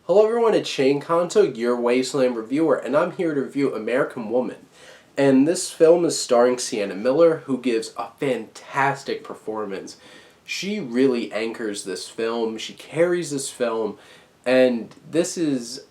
Hello everyone, it's Shane Kanto, your Wasteland reviewer, and I'm here to review American Woman. And this film is starring Sienna Miller, who gives a fantastic performance. She really anchors this film, she carries this film, and this is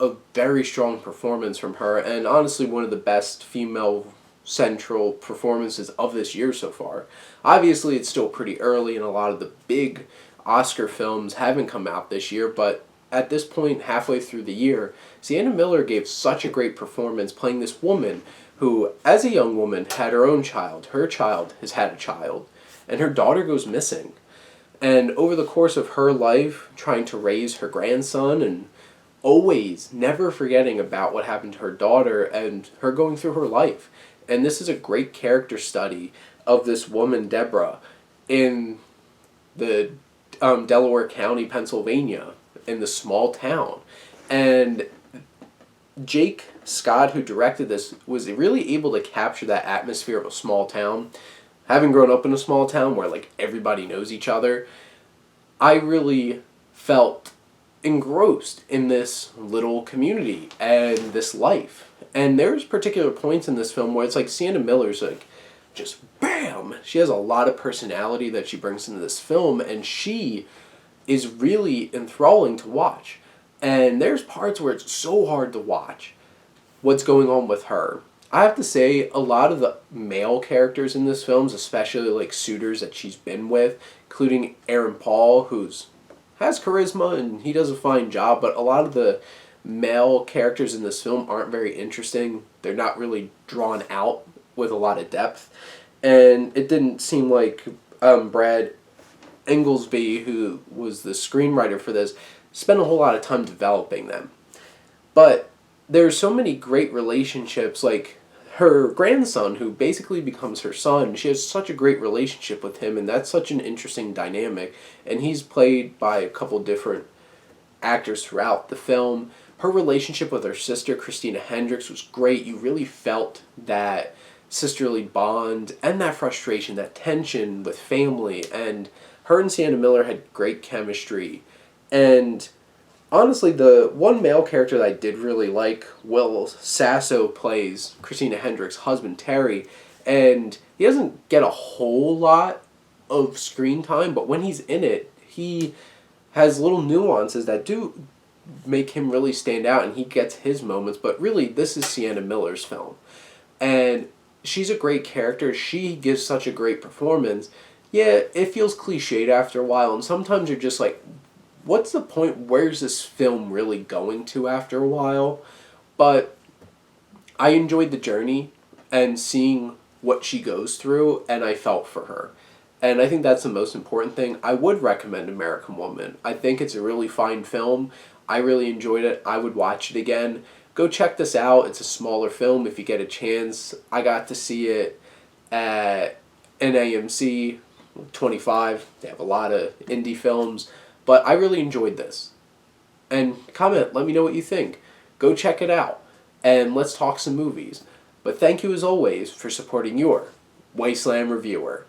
a very strong performance from her, and honestly one of the best female central performances of this year so far. Obviously it's still pretty early and a lot of the big Oscar films haven't come out this year, but at this point, halfway through the year, Sienna Miller gave such a great performance playing this woman who, as a young woman, had her own child. Her child has had a child, and her daughter goes missing. And over the course of her life, trying to raise her grandson and always never forgetting about what happened to her daughter and her going through her life. And this is a great character study of this woman, Deborah, in the Delaware County, Pennsylvania, in the small town. And Jake Scott, who directed this, was really able to capture that atmosphere of a small town. Having grown up in a small town where like everybody knows each other, I really felt engrossed in this little community and this life. And there's particular points in this film where it's like Sienna Miller's like just bam. She has a lot of personality that she brings into this film, and she is really enthralling to watch. And there's parts where it's so hard to watch what's going on with her. I have to say, a lot of the male characters in this film, especially like suitors that she's been with, including Aaron Paul, who's has charisma and he does a fine job, but a lot of the male characters in this film aren't very interesting. They're not really drawn out with a lot of depth. And it didn't seem like Brad Inglesby, who was the screenwriter for this, spent a whole lot of time developing them. But there's so many great relationships, like her grandson, who basically becomes her son. She has such a great relationship with him, and that's such an interesting dynamic. And he's played by a couple different actors throughout the film. Her relationship with her sister, Christina Hendricks, was great. You really felt that sisterly bond and that frustration, that tension with family, and her and Sienna Miller had great chemistry. And honestly, the one male character that I did really like, Will Sasso plays Christina Hendricks' husband, Terry, and he doesn't get a whole lot of screen time, but when he's in it, he has little nuances that do make him really stand out, and he gets his moments. But really, this is Sienna Miller's film. And she's a great character. She gives such a great performance. Yeah, it feels cliched after a while, and sometimes you're just like, what's the point? Where's this film really going to after a while? But I enjoyed the journey and seeing what she goes through, and I felt for her. And I think that's the most important thing. I would recommend American Woman. I think it's a really fine film. I really enjoyed it. I would watch it again. Go check this out. It's a smaller film if you get a chance. I got to see it at NAMC 25. They have a lot of indie films. But I really enjoyed this. And comment, let me know what you think. Go check it out. And let's talk some movies. But thank you as always for supporting your Wasteland reviewer.